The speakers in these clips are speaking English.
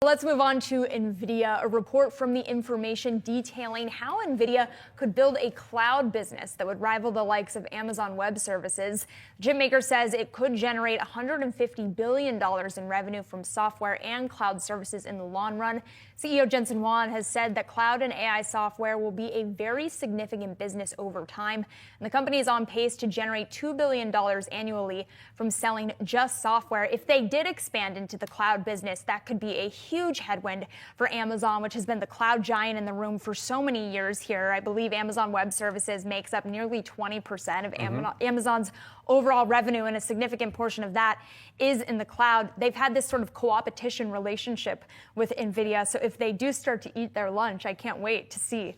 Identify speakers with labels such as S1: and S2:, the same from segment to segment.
S1: Let's move on to Nvidia. A report from the information detailing how Nvidia could build a cloud business that would rival the likes of Amazon Web Services. The chipmaker says it could generate $150 billion in revenue from software and cloud services in the long run. CEO Jensen Huang has said that cloud and AI software will be a very significant business over time, and the company is on pace to generate $2 billion annually from selling just software. If they did expand into the cloud business, that could be a huge headwind for Amazon, which has been the cloud giant in the room for so many years here. I believe Amazon Web Services makes up nearly 20% of Amazon's overall revenue, and a significant portion of that is in the cloud. They've had this sort of co-opetition relationship with Nvidia, so if they do start to eat their lunch, I can't wait to see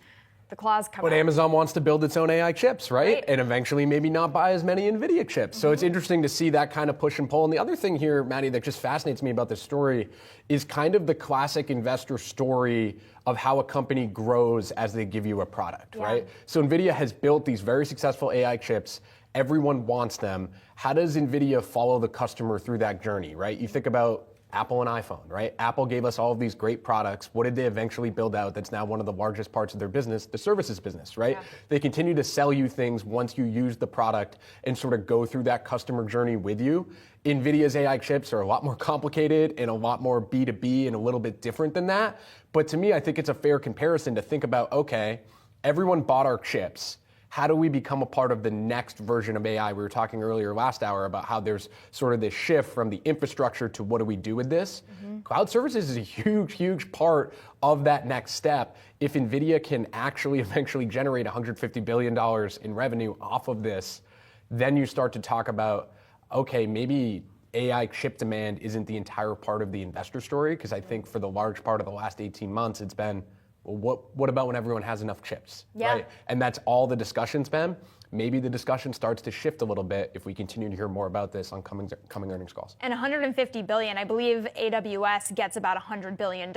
S1: the claws come out.
S2: But Amazon wants to build its own AI chips, right? And eventually maybe not buy as many Nvidia chips. So it's interesting to see that kind of push and pull. And the other thing here, Maddie, that just fascinates me about this story is kind of the classic investor story of how a company grows as they give you a product, right? So Nvidia has built these very successful AI chips. Everyone wants them. How does Nvidia follow the customer through that journey, right? You think about Apple and iPhone, right? Apple gave us all of these great products. What did they eventually build out that's now one of the largest parts of their business, the services business, right? They continue to sell you things once you use the product and sort of go through that customer journey with you. Nvidia's AI chips are a lot more complicated and a lot more B2B and a little bit different than that. But to me, I think it's a fair comparison to think about, okay, everyone bought our chips. How do we become a part of the next version of AI? We were talking earlier last hour about how there's sort of this shift from the infrastructure to what do we do with this? Cloud services is a huge, huge part of that next step. If Nvidia can actually eventually generate $150 billion in revenue off of this, then you start to talk about, okay, maybe AI chip demand isn't the entire part of the investor story, because I think for the large part of the last 18 months, it's been, well, what about when everyone has enough chips, right? And that's all the discussion's been. Maybe the discussion starts to shift a little bit if we continue to hear more about this on coming earnings calls.
S1: And $150 billion, I believe AWS gets about $100 billion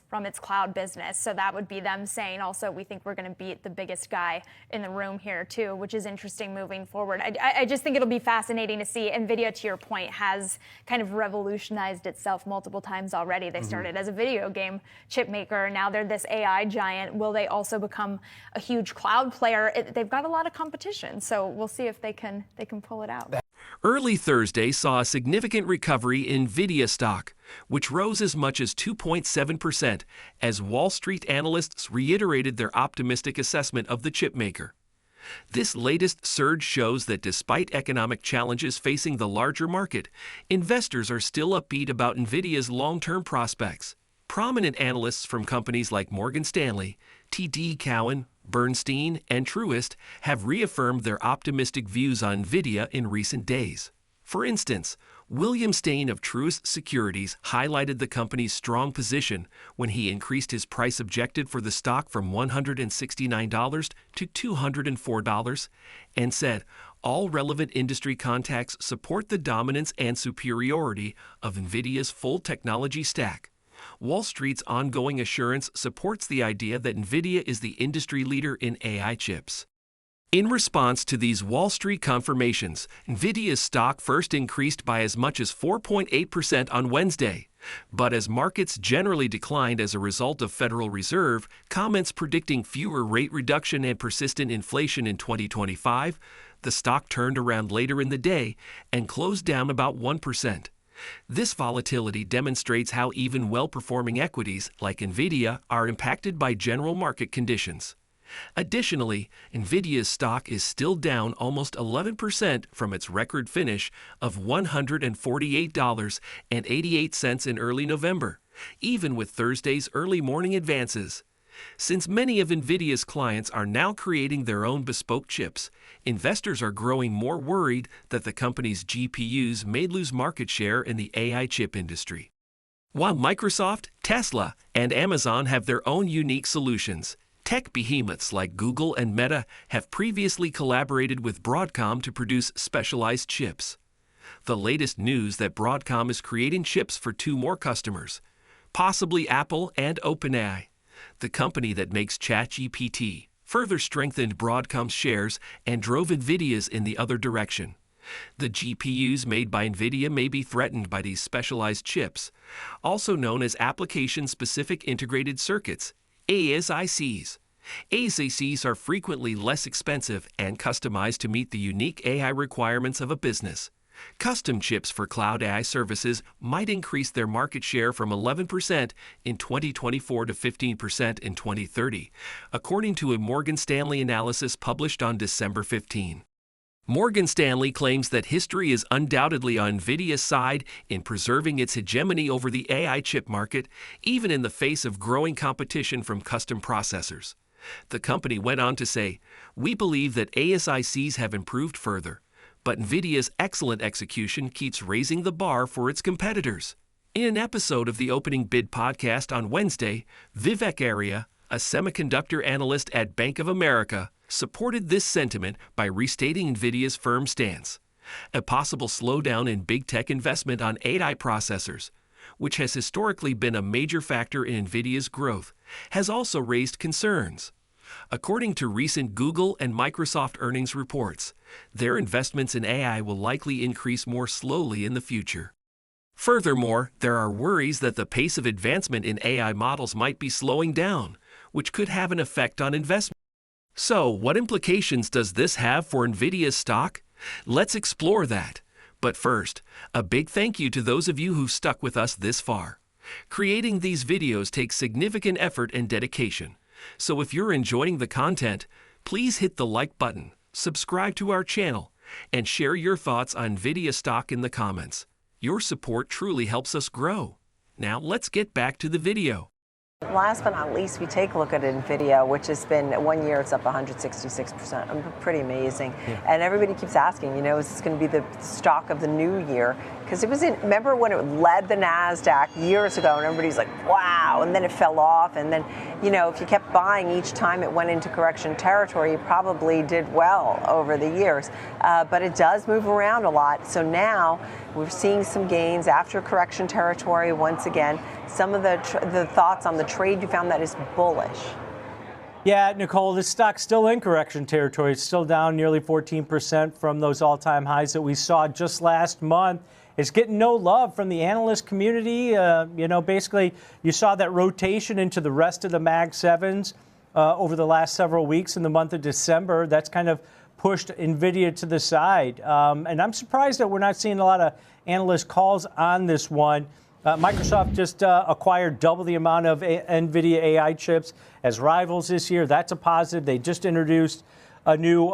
S1: from its cloud business. So that would be them saying also, we think we're going to beat the biggest guy in the room here too, which is interesting moving forward. I just think it'll be fascinating to see. Nvidia, to your point, has kind of revolutionized itself multiple times already. They started as a video game chip maker. Now they're this AI giant. Will they also become a huge cloud player? They've got a lot of competition. So we'll see if they can pull it out.
S3: Early Thursday saw a significant recovery in Nvidia stock, which rose as much as 2.7% as Wall Street analysts reiterated their optimistic assessment of the chipmaker. This latest surge shows that despite economic challenges facing the larger market, investors are still upbeat about Nvidia's long-term prospects. Prominent analysts from companies like Morgan Stanley, TD Cowen, Bernstein, and Truist have reaffirmed their optimistic views on Nvidia in recent days. For instance, William Stein of Truist Securities highlighted the company's strong position when he increased his price objective for the stock from $169 to $204 and said, all relevant industry contacts support the dominance and superiority of Nvidia's full technology stack. Wall Street's ongoing assurance supports the idea that Nvidia is the industry leader in AI chips. In response to these Wall Street confirmations, Nvidia's stock first increased by as much as 4.8% on Wednesday. But as markets generally declined as a result of Federal Reserve comments predicting fewer rate reduction and persistent inflation in 2025, the stock turned around later in the day and closed down about 1%. This volatility demonstrates how even well-performing equities like Nvidia are impacted by general market conditions. Additionally, Nvidia's stock is still down almost 11% from its record finish of $148.88 in early November, even with Thursday's early morning advances. Since many of Nvidia's clients are now creating their own bespoke chips, investors are growing more worried that the company's GPUs may lose market share in the AI chip industry. While Microsoft, Tesla, and Amazon have their own unique solutions, tech behemoths like Google and Meta have previously collaborated with Broadcom to produce specialized chips. The latest news that Broadcom is creating chips for two more customers, possibly Apple and OpenAI. The company that makes ChatGPT, further strengthened Broadcom's shares and drove Nvidia's in the other direction. The GPUs made by Nvidia may be threatened by these specialized chips, also known as application-specific integrated circuits, ASICs. ASICs are frequently less expensive and customized to meet the unique AI requirements of a business. Custom chips for cloud AI services might increase their market share from 11% in 2024 to 15% in 2030, according to a Morgan Stanley analysis published on December 15. Morgan Stanley claims that history is undoubtedly on Nvidia's side in preserving its hegemony over the AI chip market, even in the face of growing competition from custom processors. The company went on to say, "We believe that ASICs have improved further, but Nvidia's excellent execution keeps raising the bar for its competitors." In an episode of the Opening Bid podcast on Wednesday, Vivek Arya, a semiconductor analyst at Bank of America, supported this sentiment by restating Nvidia's firm stance. A possible slowdown in big tech investment on AI processors, which has historically been a major factor in Nvidia's growth, has also raised concerns. According to recent Google and Microsoft earnings reports, their investments in AI will likely increase more slowly in the future. Furthermore, there are worries that the pace of advancement in AI models might be slowing down, which could have an effect on investment. So, what implications does this have for Nvidia's stock? Let's explore that. But first, a big thank you to those of you who've stuck with us this far. Creating these videos takes significant effort and dedication. So if you're enjoying the content, please hit the like button, subscribe to our channel, and share your thoughts on Nvidia stock in the comments. Your support truly helps us grow. Now let's get back to the video.
S4: Last but not least, we take a look at Nvidia, which has been 1 year, it's up 166%. Pretty amazing. Yeah. And everybody keeps asking, is this going to be the stock of the new year? Because it was remember when it led the NASDAQ years ago, and everybody's like, wow, and then it fell off. And then, if you kept buying each time it went into correction territory, you probably did well over the years. But it does move around a lot. So now we're seeing some gains after correction territory once again. Some of the thoughts on the trade you found that is bullish.
S5: Yeah, Nicole, this stock's still in correction territory. It's still down nearly 14% from those all-time highs that we saw just last month. It's getting no love from the analyst community. Basically, you saw that rotation into the rest of the Mag 7s over the last several weeks in the month of December. That's kind of pushed Nvidia to the side. And I'm surprised that we're not seeing a lot of analyst calls on this one. Microsoft just acquired double the amount of NVIDIA AI chips as rivals this year. That's a positive. They just introduced a new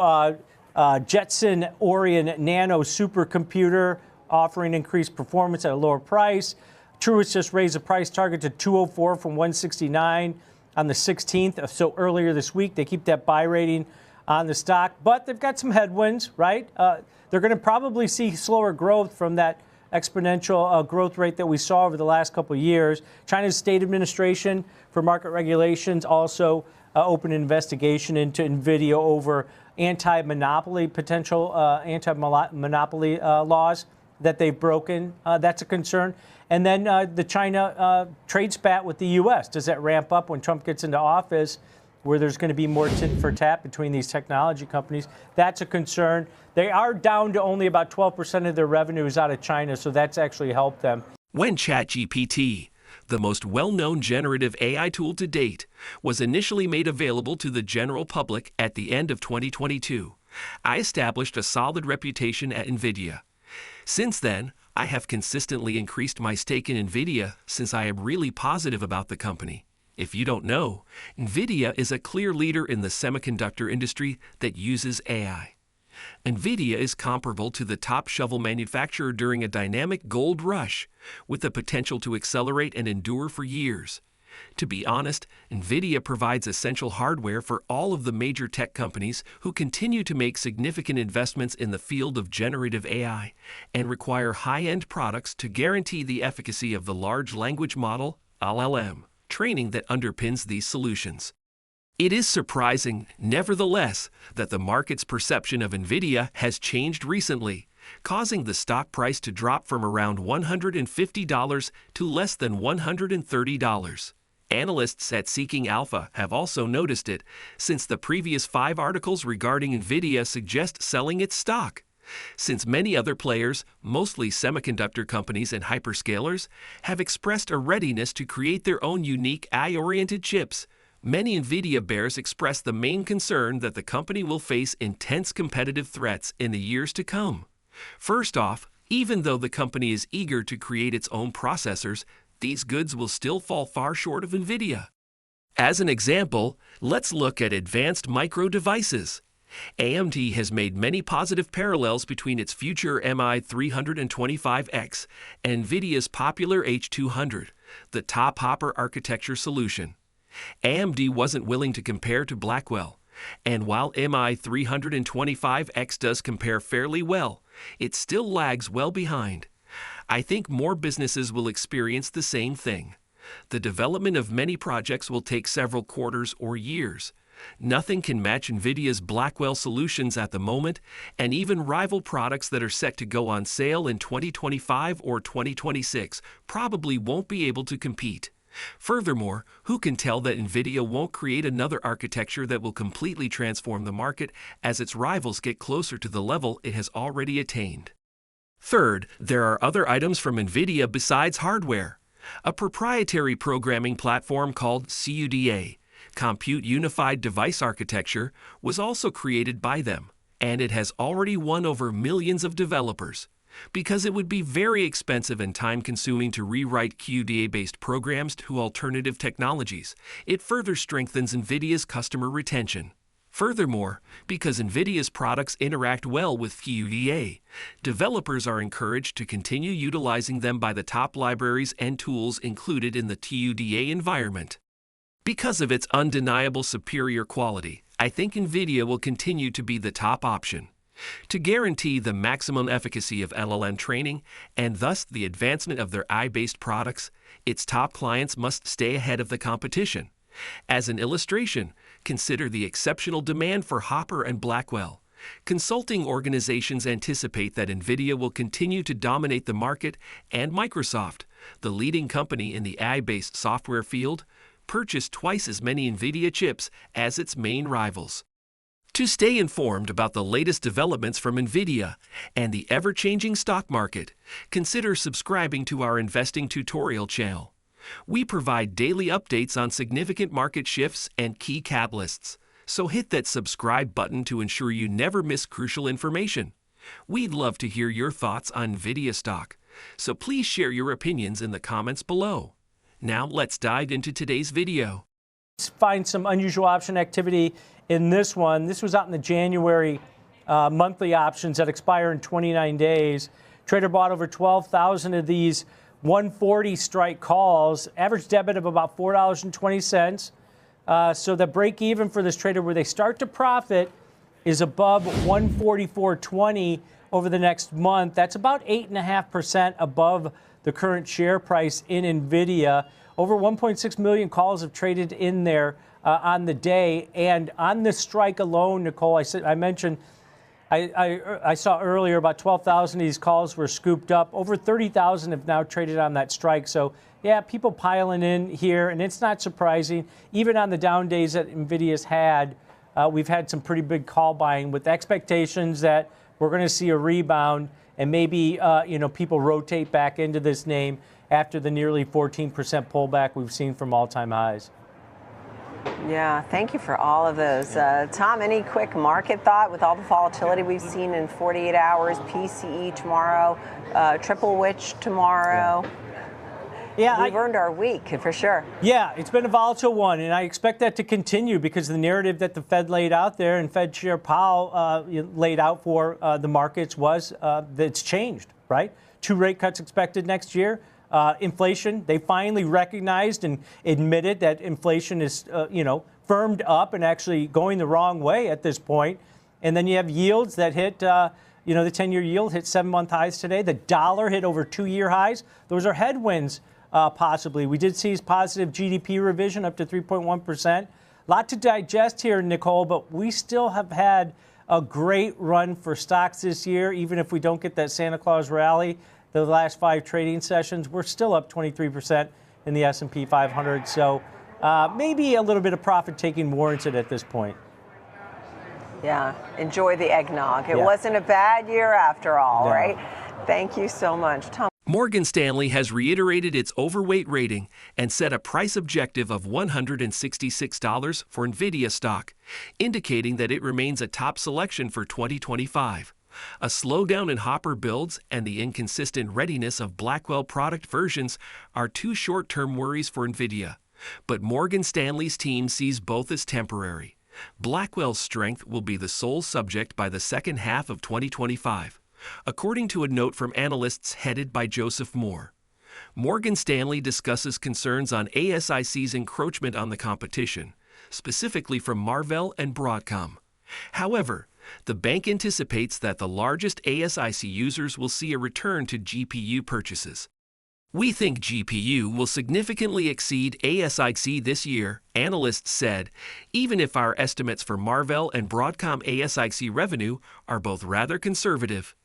S5: Jetson Orion Nano supercomputer offering increased performance at a lower price. Truist just raised the price target to 204 from 169 on the 16th. So earlier this week, they keep that buy rating on the stock. But they've got some headwinds, right? They're going to probably see slower growth from that exponential growth rate that we saw over the last couple of years. China's State Administration for Market Regulations also opened an investigation into NVIDIA over potential anti-monopoly laws that they've broken. That's a concern. And then the China trade spat with the U.S. Does that ramp up when Trump gets into office, where there's going to be more tit for tat between these technology companies? That's a concern. They are down to only about 12% of their revenues out of China, so that's actually helped them.
S3: When ChatGPT, the most well-known generative AI tool to date, was initially made available to the general public at the end of 2022, I established a solid reputation at Nvidia. Since then, I have consistently increased my stake in Nvidia since I am really positive about the company. If you don't know, Nvidia is a clear leader in the semiconductor industry that uses AI. Nvidia is comparable to the top shovel manufacturer during a dynamic gold rush, with the potential to accelerate and endure for years. To be honest, Nvidia provides essential hardware for all of the major tech companies who continue to make significant investments in the field of generative AI and require high-end products to guarantee the efficacy of the large language model, LLM, training that underpins these solutions. It is surprising, nevertheless, that the market's perception of Nvidia has changed recently, causing the stock price to drop from around $150 to less than $130. Analysts at Seeking Alpha have also noticed it, since the previous 5 articles regarding Nvidia suggest selling its stock. since many other players, mostly semiconductor companies and hyperscalers, have expressed a readiness to create their own unique AI-oriented chips. Many Nvidia bears express the main concern that the company will face intense competitive threats in the years to come. First off, even though the company is eager to create its own processors, these goods will still fall far short of Nvidia. As an example, let's look at advanced micro devices. AMD has made many positive parallels between its future MI325X and Nvidia's popular H200, the top Hopper architecture solution. AMD wasn't willing to compare to Blackwell, and while MI325X does compare fairly well, it still lags well behind. I think more businesses will experience the same thing. The development of many projects will take several quarters or years. Nothing can match Nvidia's Blackwell solutions at the moment, and even rival products that are set to go on sale in 2025 or 2026 probably won't be able to compete. Furthermore, who can tell that Nvidia won't create another architecture that will completely transform the market as its rivals get closer to the level it has already attained? Third, there are other items from Nvidia besides hardware. A proprietary programming platform called CUDA, Compute Unified Device Architecture, was also created by them, and it has already won over millions of developers. Because it would be very expensive and time-consuming to rewrite CUDA-based programs to alternative technologies, it further strengthens Nvidia's customer retention. Furthermore, because Nvidia's products interact well with CUDA, developers are encouraged to continue utilizing them by the top libraries and tools included in the CUDA environment. Because of its undeniable superior quality, I think Nvidia will continue to be the top option. To guarantee the maximum efficacy of LLM training, and thus the advancement of their AI-based products, its top clients must stay ahead of the competition. As an illustration, consider the exceptional demand for Hopper and Blackwell. Consulting organizations anticipate that Nvidia will continue to dominate the market, and Microsoft, the leading company in the AI-based software field, purchased twice as many Nvidia chips as its main rivals. To stay informed about the latest developments from Nvidia and the ever-changing stock market, consider subscribing to our investing tutorial channel. We provide daily updates on significant market shifts and key catalysts, so hit that subscribe button to ensure you never miss crucial information. We'd love to hear your thoughts on Nvidia stock, so please share your opinions in the comments below. Now let's dive into today's video.
S5: Let's find some unusual option activity in this one. This was out in the January monthly options that expire in 29 days. Trader bought over 12,000 of these 140 strike calls, average debit of about $4.20. So the break even for this trader where they start to profit is above 144.20 over the next month. That's about 8.5% above the current share price in Nvidia. Over 1.6 million calls have traded in there on the day. And on this strike alone, Nicole, I mentioned, I saw earlier about 12,000 of these calls were scooped up. Over 30,000 have now traded on that strike. So, yeah, people piling in here, and it's not surprising. Even on the down days that Nvidia's had, we've had some pretty big call buying with expectations that we're going to see a rebound and maybe people rotate back into this name after the nearly 14% pullback we've seen from all-time highs.
S4: Yeah, thank you for all of those. Tom, any quick market thought with all the volatility we've seen in 48 hours, PCE tomorrow, Triple Witch tomorrow? Yeah, we've earned our week for sure.
S5: Yeah, it's been a volatile one, and I expect that to continue because the narrative that the Fed laid out there and Fed Chair Powell laid out for the markets was that it's changed, right? 2 rate cuts expected next year. Inflation, they finally recognized and admitted that inflation is, firmed up and actually going the wrong way at this point. And then you have yields that hit, the 10-year yield hit 7-month highs today. The dollar hit over 2-year highs. Those are headwinds, possibly. We did see positive GDP revision up to 3.1%. A lot to digest here, Nicole, but we still have had a great run for stocks this year, even if we don't get that Santa Claus rally. The last 5 trading sessions, we're still up 23% in the S&P 500. So maybe a little bit of profit taking warranted at this point.
S4: Yeah, enjoy the eggnog. It
S5: Yeah.
S4: wasn't a bad year after all,
S5: No.
S4: right? Thank you so much, Tom.
S3: Morgan Stanley has reiterated its overweight rating and set a price objective of $166 for Nvidia stock, indicating that it remains a top selection for 2025. A slowdown in Hopper builds and the inconsistent readiness of Blackwell product versions are two short-term worries for Nvidia. But Morgan Stanley's team sees both as temporary. Blackwell's strength will be the sole subject by the second half of 2025, according to a note from analysts headed by Joseph Moore. Morgan Stanley discusses concerns on ASIC's encroachment on the competition, specifically from Marvell and Broadcom. However, the bank anticipates that the largest ASIC users will see a return to GPU purchases. We think GPU will significantly exceed ASIC this year, analysts said, even if our estimates for Marvell and Broadcom ASIC revenue are both rather conservative.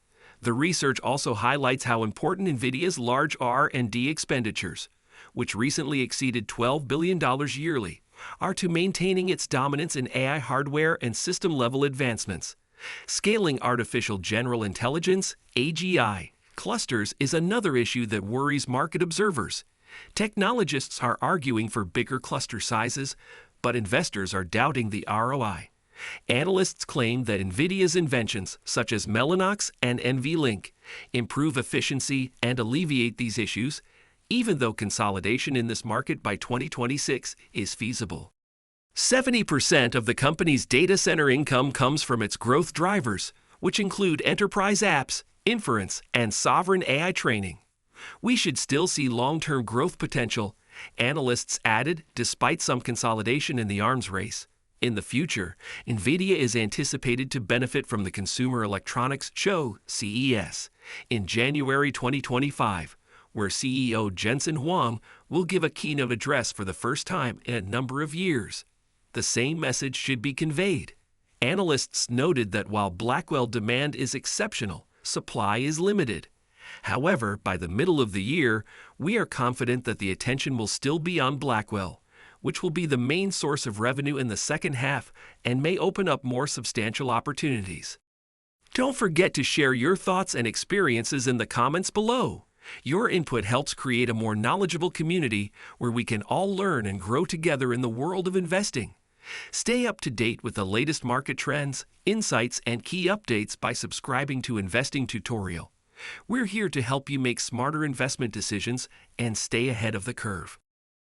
S3: The research also highlights how important Nvidia's large R&D expenditures, which recently exceeded $12 billion yearly, are to maintaining its dominance in AI hardware and system-level advancements. Scaling artificial general intelligence, AGI, clusters is another issue that worries market observers. Technologists are arguing for bigger cluster sizes, but investors are doubting the ROI. Analysts claim that Nvidia's inventions, such as Mellanox and NVLink, improve efficiency and alleviate these issues, even though consolidation in this market by 2026 is feasible. 70% of the company's data center income comes from its growth drivers, which include enterprise apps, inference, and sovereign AI training. We should still see long-term growth potential, analysts added, despite some consolidation in the arms race. In the future, Nvidia is anticipated to benefit from the Consumer Electronics Show, CES, in January 2025, where CEO Jensen Huang will give a keynote address for the first time in a number of years. The same message should be conveyed. Analysts noted that while Blackwell demand is exceptional, supply is limited. However, by the middle of the year, we are confident that the attention will still be on Blackwell, which will be the main source of revenue in the second half and may open up more substantial opportunities. Don't forget to share your thoughts and experiences in the comments below. Your input helps create a more knowledgeable community where we can all learn and grow together in the world of investing. Stay up to date with the latest market trends, insights, and key updates by subscribing to Investing Tutorial. We're here to help you make smarter investment decisions and stay ahead of the curve.